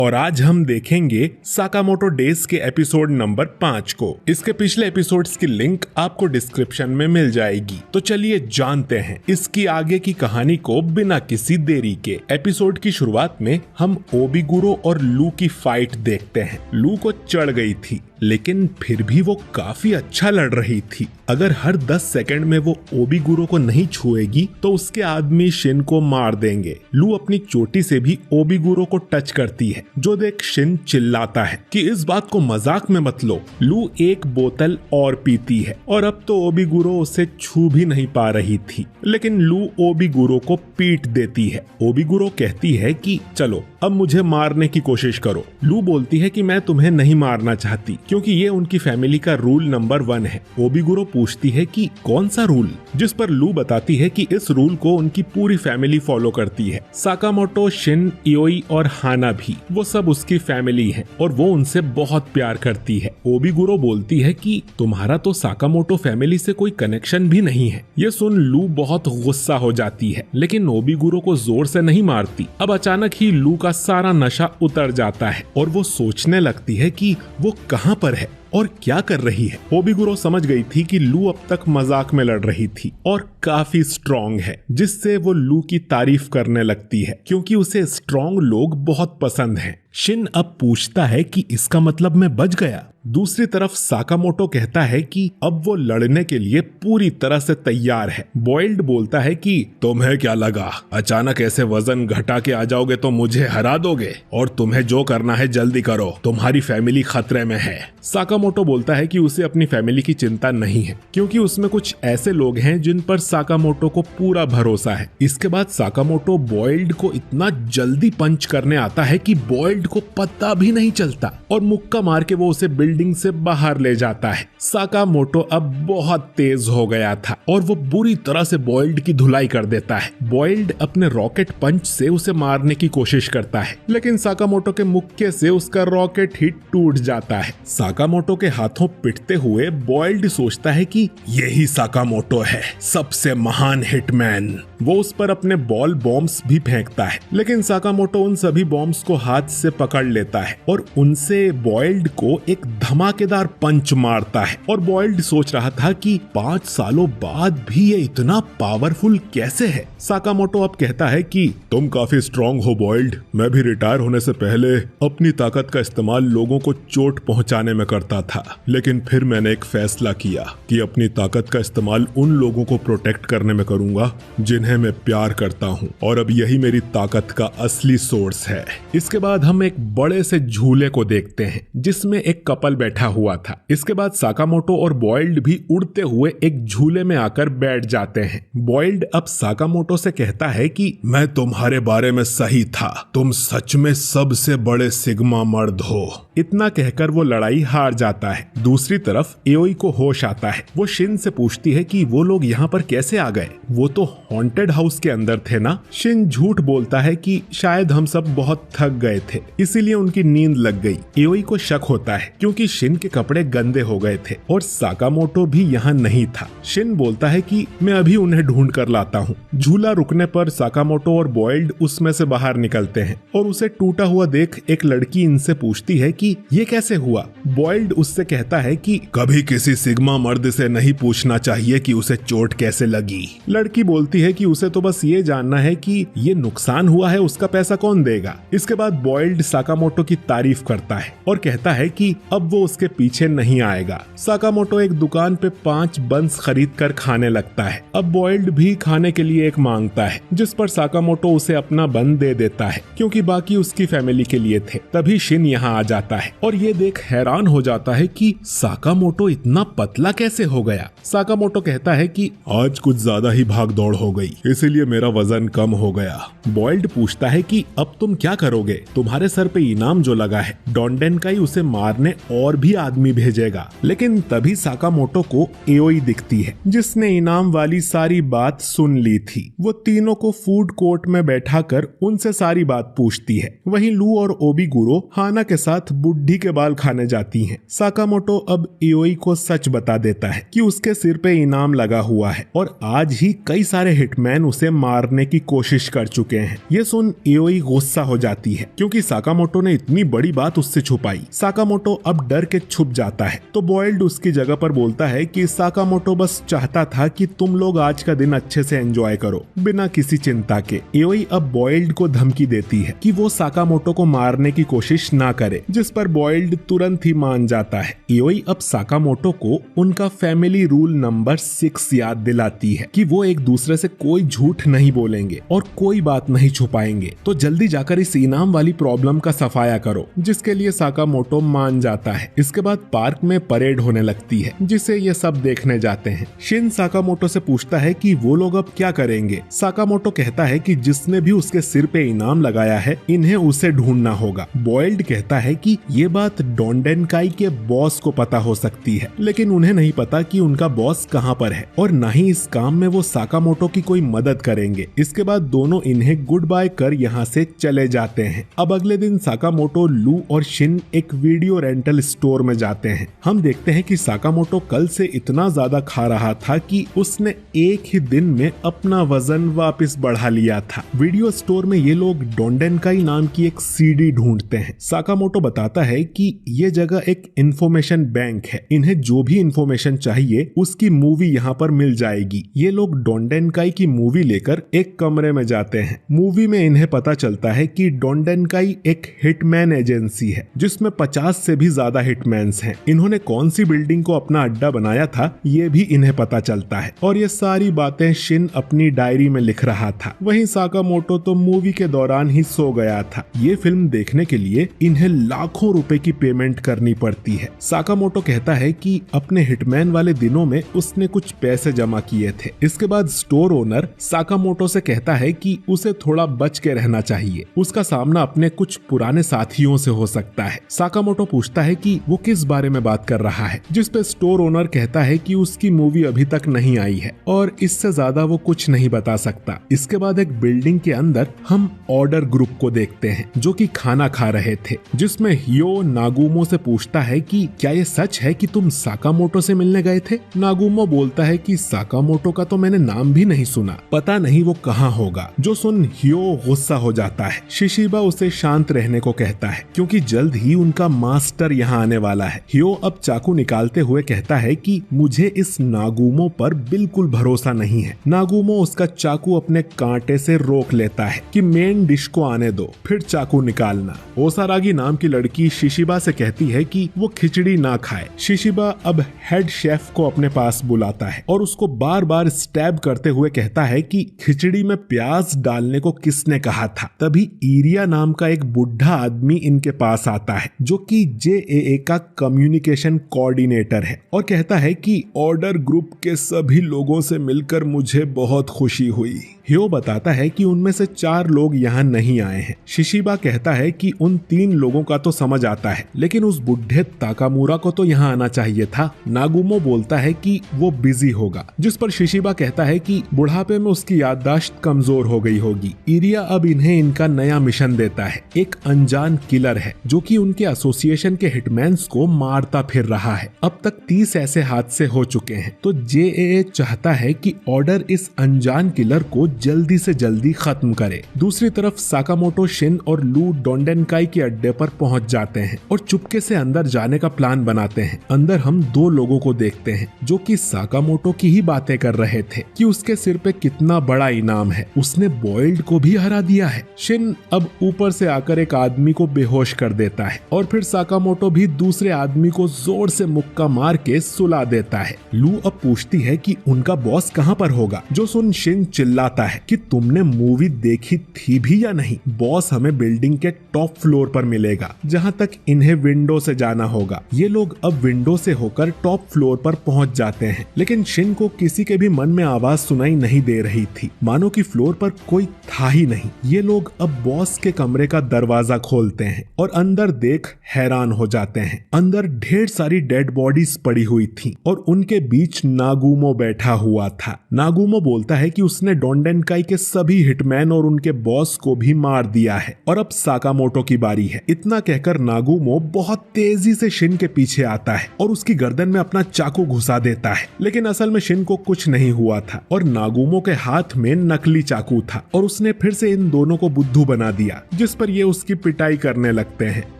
और आज हम देखेंगे साकामोटो डेज के एपिसोड नंबर 5 को। इसके पिछले एपिसोड्स की लिंक आपको डिस्क्रिप्शन में मिल जाएगी। तो चलिए जानते हैं इसकी आगे की कहानी को बिना किसी देरी के। एपिसोड की शुरुआत में हम ओबिगुरो और लू की फाइट देखते हैं। लू को चढ़ गई थी, लेकिन फिर भी वो काफी अच्छा लड़ रही थी। अगर हर 10 सेकंड में वो ओबिगुरो को नहीं छुएगी तो उसके आदमी शिन को मार देंगे। लू अपनी चोटी से भी ओबिगुरो को टच करती है, जो देख शिन चिल्लाता है कि इस बात को मजाक में मत लो। लू एक बोतल और पीती है और अब तो ओबिगुरो उसे छू भी नहीं पा रही थी, लेकिन लू ओबिगुरो को पीट देती है। ओबिगुरो कहती है कि चलो अब मुझे मारने की कोशिश करो। लू बोलती है कि मैं तुम्हें नहीं मारना चाहती, क्योंकि ये उनकी फैमिली का रूल नंबर 1 है। ओबिगुरो पूछती है कि कौन सा रूल, जिस पर लू बताती है कि इस रूल को उनकी पूरी फैमिली फॉलो करती है। साकामोटो, शिन, इओई और हाना भी, वो सब उसकी फैमिली है और वो उनसे बहुत प्यार करती है। ओबिगुरो बोलती है कि तुम्हारा तो साकामोटो फैमिली से कोई कनेक्शन भी नहीं है। ये सुन लू बहुत गुस्सा हो जाती है, लेकिन ओबिगुरो को जोर से नहीं मारती। अब अचानक ही लू का सारा नशा उतर जाता है और वो सोचने लगती है कि वो कहाँ पर है और क्या कर रही है। ओबिगुरो समझ गई थी कि लू अब तक मजाक में लड़ रही थी और काफी स्ट्रॉन्ग है, जिससे वो लू की तारीफ करने लगती है, क्योंकि उसे स्ट्रॉन्ग लोग बहुत पसंद हैं। शिन अब पूछता है कि इसका मतलब मैं बच गया। दूसरी तरफ साकामोटो कहता है कि अब वो लड़ने के लिए पूरी तरह से तैयार है। बॉइल्ड बोलता है कि तुम्हें क्या लगा, अचानक ऐसे वजन घटा के आ जाओगे तो मुझे हरा दोगे, और तुम्हें जो करना है जल्दी करो, तुम्हारी फैमिली खतरे में है। साकामोटो बोलता है कि उसे अपनी फैमिली की चिंता नहीं है, क्योंकि उसमें कुछ ऐसे लोग हैं जिन पर साकामोटो को पूरा भरोसा है। इसके बाद साकामोटो बॉइल्ड को इतना जल्दी पंच करने आता है कि बॉइल्ड को पता भी नहीं चलता और मुक्का मार के वो उसे बिल्डिंग से बाहर ले जाता है। साकामोटो अब बहुत तेज हो गया था और वो बुरी तरह से बॉइल्ड की धुलाई कर देता है। बॉइल्ड अपने रॉकेट पंच से उसे मारने की कोशिश करता है, लेकिन साकामोटो के मुक्के से उसका रॉकेट ही टूट जाता है। साकामोटो के हाथों पिटते हुए बॉइल्ड सोचता है कि यही साकामोटो है, सबसे महान हिटमैन। वो उस पर अपने बॉल बॉम्ब्स भी फेंकता है, लेकिन साकामोटो उन सभी बॉम्ब्स को हाथ से पकड़ लेता है और उनसे बॉइल्ड को एक धमाकेदार पंच मारता है। और बॉइल्ड सोच रहा था कि 5 सालों बाद भी ये इतना पावरफुल कैसे है। साकामोटो अब कहता है कि तुम काफी स्ट्रॉन्ग हो बॉइल्ड, मैं भी रिटायर होने से पहले अपनी ताकत का इस्तेमाल लोगों को चोट पहुंचाने में करता था, लेकिन फिर मैंने एक फैसला किया कि अपनी ताकत का इस्तेमाल उन लोगों को प्रोटेक्ट करने में करूंगा जिन्हें मैं प्यार करता हूं, और अब यही मेरी ताकत का असली सोर्स है। इसके बाद हम एक बड़े से झूले को देखते हैं जिसमें एक कपल बैठा हुआ था। इसके बाद साकामोटो और बॉइल्ड भी उड़ते हुए एक झूले में आकर बैठ जाते हैं। बॉइल्ड अब साकामोटो से कहता है कि मैं तुम्हारे बारे में सही था, तुम सच में सबसे बड़े सिग्मा मर्द हो। इतना कहकर वो लड़ाई हार जाता है। दूसरी तरफ एओई को होश आता है। वो शिन से पूछती है कि वो लोग यहाँ पर कैसे आ गए, वो तो हॉन्टेड हाउस के अंदर थे ना। शिन झूठ बोलता है कि शायद हम सब बहुत थक गए थे, इसीलिए उनकी नींद लग गई। एओई को शक होता है क्योंकि शिन के कपड़े गंदे हो गए थे और साकामोटो भी यहाँ नहीं था। शिन बोलता है कि मैं अभी उन्हें ढूंढ कर लाता हूँ। झूला रुकने पर साकामोटो और बॉइल्ड उसमें से बाहर निकलते हैं और उसे टूटा हुआ देख एक लड़की इनसे पूछती है कि ये कैसे हुआ। बॉइल्ड उससे कहता है कि कभी किसी सिग्मा मर्द से नहीं पूछना चाहिए कि उसे चोट कैसे लगी। लड़की बोलती है कि उसे तो बस ये जानना है कि ये नुकसान हुआ है, उसका पैसा कौन देगा। इसके बाद बॉइल्ड साकामोटो की तारीफ करता है और कहता है कि अब वो उसके पीछे नहीं आएगा। साकामोटो एक दुकान पे 5 बंस खरीद कर खाने लगता है। अब बॉइल्ड भी खाने के लिए एक मांगता है, जिस पर साकामोटो उसे अपना बन दे देता है, क्योंकि बाकी उसकी फैमिली के लिए थे। तभी शिन यहाँ आ जाता है और ये देख हैरान हो जाता है कि साकामोटो इतना पतला कैसे हो गया। साकामोटो कहता है कि आज कुछ ज्यादा ही भाग दौड़ हो गई, इसीलिए मेरा वजन कम हो गया। बॉइल्ड पूछता है कि अब तुम क्या करोगे, तुम्हारे सर पे इनाम जो लगा है, डोंडेनकाई उसे मारने और भी आदमी भेजेगा। लेकिन तभी साकामोटो को एओई दिखती है, जिसने इनाम वाली सारी बात सुन ली थी। वो तीनों को फूड कोर्ट में बैठाकर उनसे सारी बात पूछती है। वहीं लू और ओबिगुरो हाना के साथ बुढ़ी के बाल खाने जाती हैं। साकामोटो अब एओई को सच बता देता है कि उसके सिर पे इनाम लगा हुआ है और आज ही कई सारे हिटमैन उसे मारने की कोशिश कर चुके हैं। ये सुन एओई गुस्सा हो जाती है क्योंकि साकामोटो ने इतनी बड़ी बात उससे छुपाई। साकामोटो अब डर के छुप जाता है तो बॉयल्ड उसकी जगह पर बोलता है कि साकामोटो बस चाहता था कि तुम लोग आज का दिन अच्छे से एंजॉय करो बिना किसी चिंता के। एओई अब बॉयल्ड को धमकी देती है कि वो साकामोटो को मारने की कोशिश ना करे, जिस पर बॉयल्ड तुरंत ही मान जाता है। एओई अब साकामोटो को उनका फैमिली रूल नंबर 6 याद दिलाती है कि वो एक दूसरे से कोई झूठ नहीं बोलेंगे और कोई बात नहीं छुपाएंगे, तो जल्दी जाकर इस इनाम वाली प्रॉब्लम का सफाया करो, जिसके लिए साकामोटो मान जाता है। इसके बाद पार्क में परेड होने लगती है जिसे ये सब देखने जाते हैं। शिन साकामोटो से पूछता है कि वो लोग अब क्या करेंगे। साकामोटो कहता है कि जिसने भी उसके सिर पे इनाम लगाया है इन्हें उसे ढूंढना होगा। बॉयल्ड कहता है कि ये बात डोंडेनकाई के बॉस को पता हो सकती है, लेकिन उन्हें नहीं पता कि उनका बॉस कहां पर है और न ही इस काम में वो साकामोटो की कोई मदद करेंगे। इसके बाद दोनों इन्हें गुड बाय कर यहाँ से चले जाते हैं। अब अगले दिन साकामोटो, लू और शिन एक वीडियो रेंटल स्टोर में जाते हैं। हम देखते हैं कि साकामोटो कल से इतना ज्यादा खा रहा था कि उसने एक ही दिन में अपना वजन वापस बढ़ा लिया था। वीडियो स्टोर में ये लोग डोंडेनकाई नाम की एक सीडी ढूंढते हैं। साकामोटो बताता है कि ये जगह एक इंफॉर्मेशन बैंक है, इन्हें जो भी इंफॉर्मेशन चाहिए उसकी मूवी यहाँ पर मिल जाएगी। ये लोग डोंडेनकाई की मूवी लेकर एक कमरे में जाते हैं। मूवी में इन्हें पता चलता है कि डोंडेनकाई एक हिटमैन एजेंसी है जिसमें 50 से भी ज्यादा हिटमैन्स हैं। इन्होंने कौन सी बिल्डिंग को अपना अड्डा बनाया था ये भी इन्हें पता चलता है और ये सारी बातें शिन अपनी डायरी में लिख रहा था। वहीं साकामोटो तो मूवी के दौरान ही सो गया था। ये फिल्म देखने के लिए इन्हें लाखों रुपए की पेमेंट करनी पड़ती है। साकामोटो कहता है कि अपने हिटमैन वाले दिनों में उसने कुछ पैसे जमा किए थे। इसके बाद स्टोर ओनर साकामोटो से कहता है कि उसे थोड़ा बच के रहना चाहिए, उसका सामना अपने कुछ पुराने साथियों से हो सकता है। साकामोटो पूछता है कि वो किस बारे में बात कर रहा है, जिस पे स्टोर ओनर कहता है कि उसकी मूवी अभी तक नहीं आई है और इससे ज्यादा वो कुछ नहीं बता सकता। इसके बाद एक बिल्डिंग के अंदर हम ऑर्डर ग्रुप को देखते हैं जो कि खाना खा रहे थे, जिसमें हियो नागुमो से पूछता है कि क्या ये सच है कि तुम साकामोटो से मिलने गए थे। नागुमो बोलता है कि साकामोटो का तो मैंने नाम भी नहीं सुना, पता नहीं वो कहाँ होगा। जो सुन हियो गुस्सा हो जाता है। शिशिबा उसे शांत रहने को कहता है क्योंकि जल्द ही उनका मास्टर यहाँ आने वाला है। हियो अब चाकू निकालते हुए कहता है कि मुझे इस नागुमो पर बिल्कुल भरोसा नहीं है। नागुमो उसका चाकू अपने कांटे से रोक लेता है कि मेन डिश को आने दो फिर चाकू निकालना। ओसारागी नाम की लड़की शिशिबा से कहती है कि वो खिचड़ी ना खाए। शिशिबा अब हेड शेफ को अपने पास बुलाता है और उसको बार बार स्टैब करते हुए कहता है कि खिचड़ी में प्याज डालने को किसने कहा था। तभी इरिया नाम का एक बुढ़ा आदमी इनके पास आता है जो कि जेएए का कम्युनिकेशन कोऑर्डिनेटर है और कहता है कि ऑर्डर ग्रुप के सभी लोगों से मिलकर मुझे बहुत खुशी हुई। हियो बताता है कि उनमें से 4 लोग यहाँ नहीं आए हैं। शिशिबा कहता है कि उन 3 लोगों का तो समझ आता है, लेकिन उस बुढ़े ताकामुरा को तो यहाँ आना चाहिए था। नागुमो बोलता है कि वो बिजी होगा, जिस पर शिशिबा कहता है कि बुढ़ापे में उसकी याददाश्त कमजोर हो गई होगी। इरिया अब इन्हें इनका नया मिशन देता है। एक अनजान किलर है जो कि उनके एसोसिएशन के हिटमैन्स को मारता फिर रहा है। अब तक 30 ऐसे हादसे हो चुके हैं, तो जेएए चाहता है कि ऑर्डर इस अनजान किलर को जल्दी से जल्दी खत्म करे। दूसरी तरफ साकामोटो, शिन और लू डोंडेनकाई के अड्डे पर पहुंच जाते हैं और चुपके से अंदर जाने का प्लान बनाते हैं। अंदर हम 2 लोगों को देखते हैं जो कि साकामोटो की ही बातें कर रहे थे कि उसके सिर पे कितना बड़ा इनाम है, उसने बॉयल्ड को भी हरा दिया है। शिन अब ऊपर से आकर एक आदमी को बेहोश कर देता है और फिर साकामोटो भी दूसरे आदमी को जोर से मुक्का मार के सुला देता है। लू अब पूछती है कि उनका बॉस कहाँ पर होगा, जो सुन शिन चिल्लाता है कि तुमने मूवी देखी थी भी या नहीं। बॉस हमें बिल्डिंग के टॉप फ्लोर पर मिलेगा जहाँ तक इन्हें विंडो से जाना होगा। ये लोग अब विंडो से होकर टॉप फ्लोर पर पहुँच जाते हैं, लेकिन शिन को किसी के भी मन में आवाज सुनाई नहीं दे रही थी, मानो कि फ्लोर पर कोई था ही नहीं। ये लोग अब बॉस के कमरे का दरवाजा खोलते हैं और अंदर देख हैरान हो जाते हैं। अंदर ढेर सारी डेड बॉडीज पड़ी हुई थी और उनके बीच नागुमो बैठा हुआ था। नागुमो बोलता है कि उसने डोंडेन डोंडेनकाई के सभी हिटमैन और उनके बॉस को भी मार दिया है और अब साकामोटो की बारी है। इतना कहकर नागुमो बहुत तेजी से शिन के पीछे आता है और उसकी गर्दन में अपना चाकू घुसा देता है, लेकिन असल में शिन को कुछ नहीं हुआ था और नागुमो के हाथ में नकली चाकू था और उसने फिर से इन दोनों को बुद्धू बना दिया, जिस पर ये उसकी पिटाई करने लगते हैं।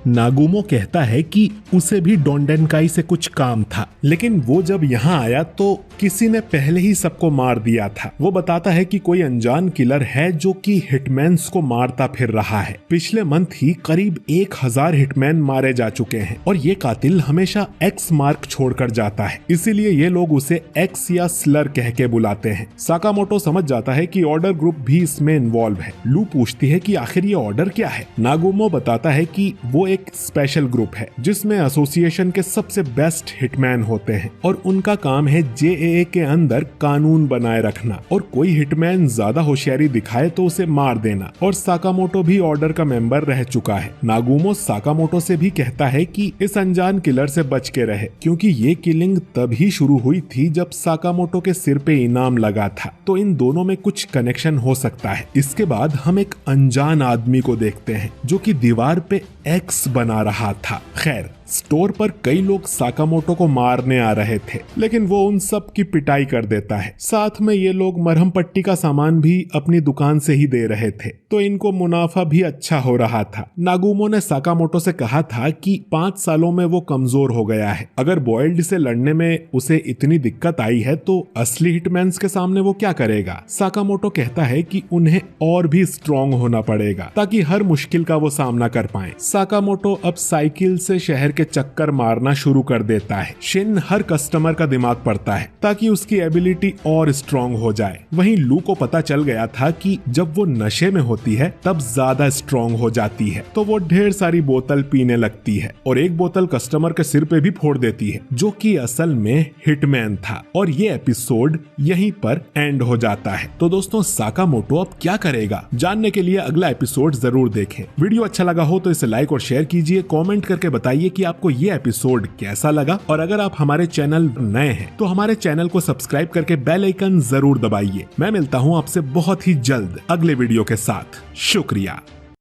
नागुमो कहता है कि उसे भी डोंडेनकाई से कुछ काम था, लेकिन वो जब यहाँ आया तो किसी ने पहले ही सबको मार दिया था। वो बताता है कि कोई अनजान किलर है जो कि हिटमैन्स को मारता फिर रहा है। पिछले मंथ ही करीब 1000 हिटमैन मारे जा चुके हैं और ये कातिल हमेशा एक्स मार्क छोड़कर जाता है, इसीलिए ये लोग उसे एक्स या स्लर कह के बुलाते हैं। साकामोटो समझ जाता है कि ऑर्डर ग्रुप भी इसमें इन्वॉल्व है। लू पूछती है कि आखिर ये ऑर्डर क्या है। नागुमो बताता है कि वो एक स्पेशल ग्रुप है जिसमें एसोसिएशन के सबसे बेस्ट हिटमैन होते हैं और उनका काम है जेएए के अंदर कानून बनाए रखना और कोई हिटमैन ज्यादा होशियारी दिखाए तो उसे मार देना। और साकामोटो भी ऑर्डर का मेंबर रह चुका है। नागुमो साकामोटो से भी कहता है कि इस अनजान किलर से बच के रहे, क्योंकि ये किलिंग तभी शुरू हुई थी जब साकामोटो के सिर पे इनाम लगा था, तो इन दोनों में कुछ कनेक्शन हो सकता है। इसके बाद हम एक अनजान आदमी को देखते हैं जो कि दीवार पे एक्स बना रहा था। खैर, स्टोर पर कई लोग साकामोटो को मारने आ रहे थे, लेकिन वो उन सब की पिटाई कर देता है। साथ में ये लोग मरहम पट्टी का सामान भी अपनी दुकान से ही दे रहे थे, तो इनको मुनाफा भी अच्छा हो रहा था। नागुमो ने साकामोटो से कहा था कि 5 सालों में वो कमजोर हो गया है। अगर बॉयल्ड से लड़ने में उसे इतनी दिक्कत आई है तो असली हिटमैन्स के सामने वो क्या करेगा। साकामोटो कहता है कि उन्हें और भी स्ट्रॉन्ग होना पड़ेगा ताकि हर मुश्किल का वो सामना कर पाए। साकामोटो अब साइकिल से शहर के चक्कर मारना शुरू कर देता है। शिन हर कस्टमर का दिमाग पड़ता है ताकि उसकी एबिलिटी और स्ट्रॉन्ग हो जाए। वहीं लू को पता चल गया था कि जब वो नशे में होती है तब ज्यादा स्ट्रॉन्ग हो जाती है, तो वो ढेर सारी बोतल पीने लगती है और एक बोतल कस्टमर के सिर पे भी फोड़ देती है, जो कि असल में हिटमैन था। और ये एपिसोड यहीं पर एंड हो जाता है। तो दोस्तों, साकामोटो अब क्या करेगा, जानने के लिए अगला एपिसोड जरूर देखें। वीडियो अच्छा लगा हो तो इसे लाइक और शेयर कीजिए। कमेंट करके बताइए कि आपको ये एपिसोड कैसा लगा, और अगर आप हमारे चैनल नए हैं तो हमारे चैनल को सब्सक्राइब करके बेल आइकन जरूर दबाइए। मैं मिलता हूं आपसे बहुत ही जल्द अगले वीडियो के साथ। शुक्रिया।